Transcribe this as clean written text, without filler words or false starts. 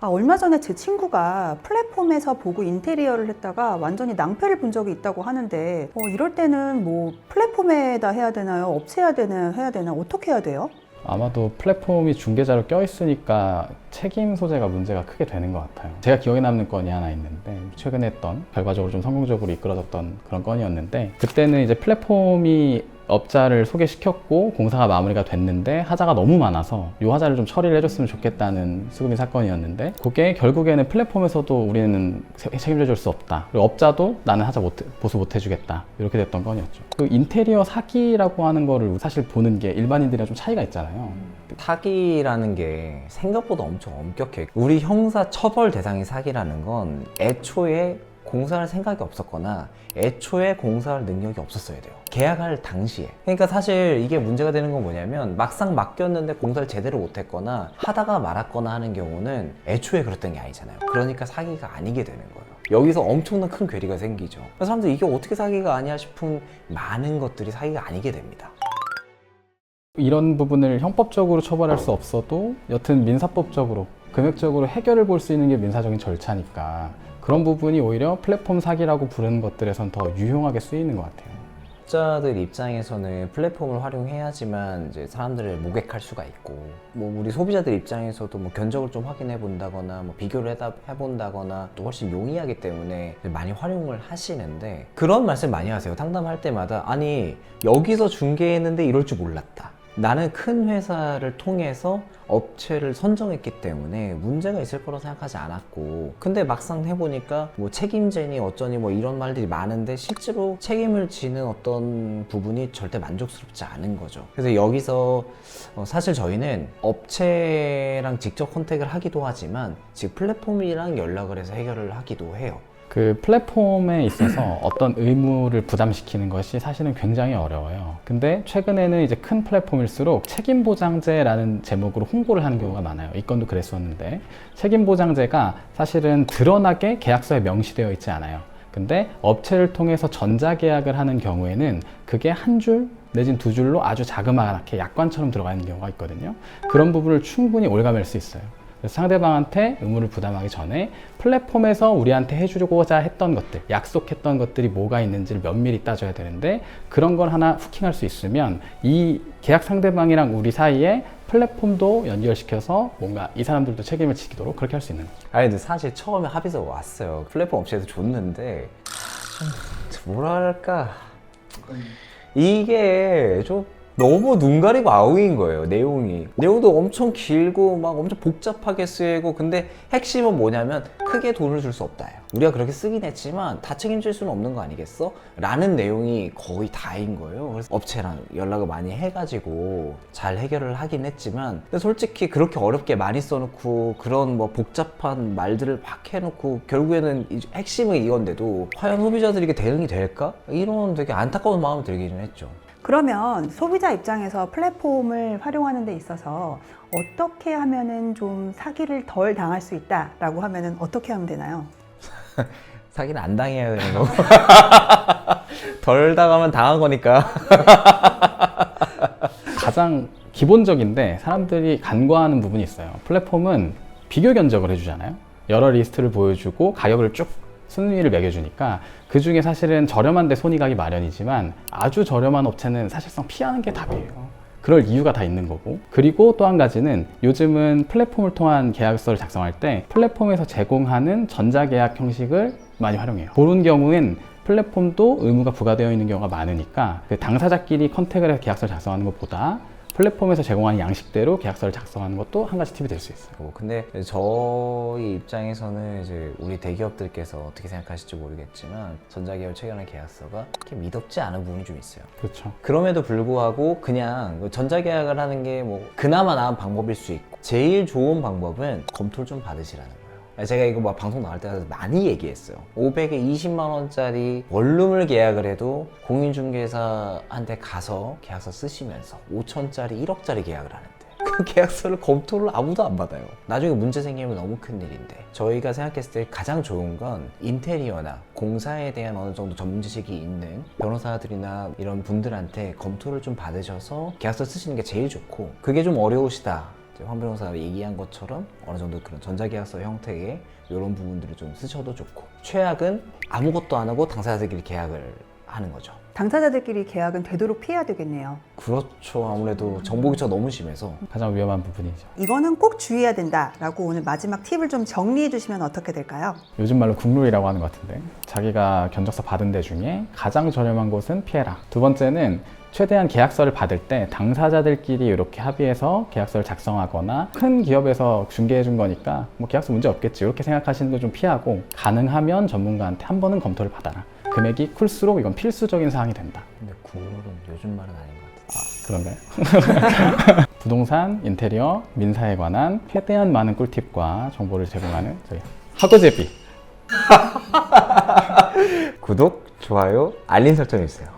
얼마 전에 제 친구가 플랫폼에서 보고 인테리어를 했다가 완전히 낭패를 본 적이 있다고 하는데 이럴 때는 뭐 플랫폼에다 해야 되나요? 업체해야 되나 어떻게 해야 돼요? 아마도 플랫폼이 중개자로 껴있으니까 책임 소재가 문제가 크게 되는 것 같아요. 제가 기억에 남는 건이 하나 있는데, 최근에 했던 결과적으로 좀 성공적으로 이끌어졌던 그런 건이었는데, 그때는 이제 플랫폼이 업자를 소개시켰고 공사가 마무리가 됐는데 하자가 너무 많아서 이 하자를 좀 처리를 해줬으면 좋겠다는 수급인 사건이었는데, 그게 결국에는 플랫폼에서도 우리는 책임져 줄 수 없다, 그리고 업자도 나는 하자 보수 못 해주겠다, 이렇게 됐던 건이었죠. 그 인테리어 사기라고 하는 거를 사실 보는 게 일반인들이랑 좀 차이가 있잖아요. 사기라는 게 생각보다 엄청 엄격해. 우리 형사 처벌 대상이 사기라는 건 애초에 공사할 생각이 없었거나 애초에 공사할 능력이 없었어야 돼요. 계약할 당시에. 그러니까 사실 이게 문제가 되는 건 뭐냐면, 막상 맡겼는데 공사를 제대로 못했거나 하다가 말았거나 하는 경우는 애초에 그랬던 게 아니잖아요. 그러니까 사기가 아니게 되는 거예요. 여기서 엄청난 큰 괴리가 생기죠. 사람들이 이게 어떻게 사기가 아니야 싶은 많은 것들이 사기가 아니게 됩니다. 이런 부분을 형법적으로 처벌할 수 없어도 여튼 민사법적으로, 금액적으로 해결을 볼 수 있는 게 민사적인 절차니까 그런 부분이 오히려 플랫폼 사기라고 부르는 것들에선 더 유용하게 쓰이는 것 같아요. 업자들 입장에서는 플랫폼을 활용해야지만 이제 사람들을 모객할 수가 있고, 뭐 우리 소비자들 입장에서도 뭐 견적을 좀 확인해 본다거나 뭐 비교를 해본다거나 또 훨씬 용이하기 때문에 많이 활용을 하시는데, 그런 말씀 많이 하세요. 상담할 때마다 아니 여기서 중개했는데 이럴 줄 몰랐다. 나는 큰 회사를 통해서 업체를 선정했기 때문에 문제가 있을 거라고 생각하지 않았고, 근데 막상 해보니까 뭐 책임제니 어쩌니 뭐 이런 말들이 많은데 실제로 책임을 지는 어떤 부분이 절대 만족스럽지 않은 거죠. 그래서 여기서 사실 저희는 업체랑 직접 컨택을 하기도 하지만 즉 플랫폼이랑 연락을 해서 해결을 하기도 해요. 그 플랫폼에 있어서 어떤 의무를 부담시키는 것이 사실은 굉장히 어려워요. 근데 최근에는 이제 큰 플랫폼일수록 책임보장제라는 제목으로 홍보를 하는 경우가 많아요. 이 건도 그랬었는데, 책임보장제가 사실은 드러나게 계약서에 명시되어 있지 않아요. 근데 업체를 통해서 전자계약을 하는 경우에는 그게 한 줄 내지는 두 줄로 아주 자그마하게 약관처럼 들어가 있는 경우가 있거든요. 그런 부분을 충분히 올가맬 수 있어요. 그래서 상대방한테 의무를 부담하기 전에 플랫폼에서 우리한테 해주고자 했던 것들, 약속했던 것들이 뭐가 있는지를 면밀히 따져야 되는데, 그런 걸 하나 후킹할 수 있으면 이 계약 상대방이랑 우리 사이에 플랫폼도 연결시켜서 뭔가 이 사람들도 책임을 지도록 그렇게 할 수 있는 거죠. 아니 근데 사실 처음에 합의서가 왔어요. 플랫폼 업체에서 줬는데 좀 뭐랄까, 이게 좀 너무 눈 가리고 아웅인 거예요. 내용도 엄청 길고 막 엄청 복잡하게 쓰이고, 근데 핵심은 뭐냐면 크게 돈을 줄 수 없다예요. 우리가 그렇게 쓰긴 했지만 다 책임질 수는 없는 거 아니겠어? 라는 내용이 거의 다인 거예요. 그래서 업체랑 연락을 많이 해가지고 잘 해결을 하긴 했지만, 근데 솔직히 그렇게 어렵게 많이 써놓고 그런 뭐 복잡한 말들을 막 해놓고 결국에는 핵심은 이건데도 과연 소비자들에게 대응이 될까? 이런 되게 안타까운 마음이 들기는 했죠. 그러면 소비자 입장에서 플랫폼을 활용하는 데 있어서 어떻게 하면은 좀 사기를 덜 당할 수 있다라고 하면은 어떻게 하면 되나요? 사기는 안 당해야 되는 거고 덜 당하면 당한 거니까. 가장 기본적인데 사람들이 간과하는 부분이 있어요. 플랫폼은 비교 견적을 해주잖아요. 여러 리스트를 보여주고 가격을 쭉 순위를 매겨주니까 그 중에 사실은 저렴한 데 손이 가기 마련이지만 아주 저렴한 업체는 사실상 피하는 게 답이에요. 그럴 이유가 다 있는 거고, 그리고 또 한 가지는 요즘은 플랫폼을 통한 계약서를 작성할 때 플랫폼에서 제공하는 전자계약 형식을 많이 활용해요. 그런 경우엔 플랫폼도 의무가 부과되어 있는 경우가 많으니까 그 당사자끼리 컨택을 해서 계약서를 작성하는 것보다 플랫폼에서 제공하는 양식대로 계약서를 작성하는 것도 한 가지 팁이 될 수 있어요. 근데 저희 입장에서는 이제 우리 대기업들께서 어떻게 생각하실지 모르겠지만 전자계약을 체결한 계약서가 그렇게 미덥지 않은 부분이 좀 있어요. 그렇죠. 그럼에도 불구하고 그냥 전자계약을 하는 게 뭐 그나마 나은 방법일 수 있고, 제일 좋은 방법은 검토를 좀 받으시라는 거예요. 제가 이거 막 방송 나갈 때 많이 얘기했어요. 500에 20만 원짜리 원룸을 계약을 해도 공인중개사한테 가서 계약서 쓰시면서 5천짜리 1억짜리 계약을 하는데, 그 계약서를 검토를 아무도 안 받아요. 나중에 문제 생기면 너무 큰일인데 저희가 생각했을 때 가장 좋은 건 인테리어나 공사에 대한 어느 정도 전문 지식이 있는 변호사들이나 이런 분들한테 검토를 좀 받으셔서 계약서 쓰시는 게 제일 좋고, 그게 좀 어려우시다, 이제 황 변호사가 얘기한 것처럼 어느 정도 그런 전자계약서 형태의 이런 부분들을 좀 쓰셔도 좋고, 최악은 아무것도 안 하고 당사자들끼리 계약을 하는 거죠. 당사자들끼리 계약은 되도록 피해야 되겠네요. 그렇죠. 아무래도 정보교체가 너무 심해서. 가장 위험한 부분이죠. 이거는 꼭 주의해야 된다라고 오늘 마지막 팁을 좀 정리해 주시면 어떻게 될까요? 요즘 말로 국룰이라고 하는 것 같은데, 자기가 견적서 받은 데 중에 가장 저렴한 곳은 피해라. 두 번째는 최대한 계약서를 받을 때 당사자들끼리 이렇게 합의해서 계약서를 작성하거나, 큰 기업에서 중개해 준 거니까 뭐 계약서 문제 없겠지 이렇게 생각하시는 거 좀 피하고, 가능하면 전문가한테 한 번은 검토를 받아라. 금액이 클수록 이건 필수적인 사항이 된다. 근데 국룰은 요즘 말은 아닌 것 같아요. 그런가요? 부동산, 인테리어, 민사에 관한 최대한 많은 꿀팁과 정보를 제공하는 저희 하고제비. 구독, 좋아요, 알림 설정 해주세요.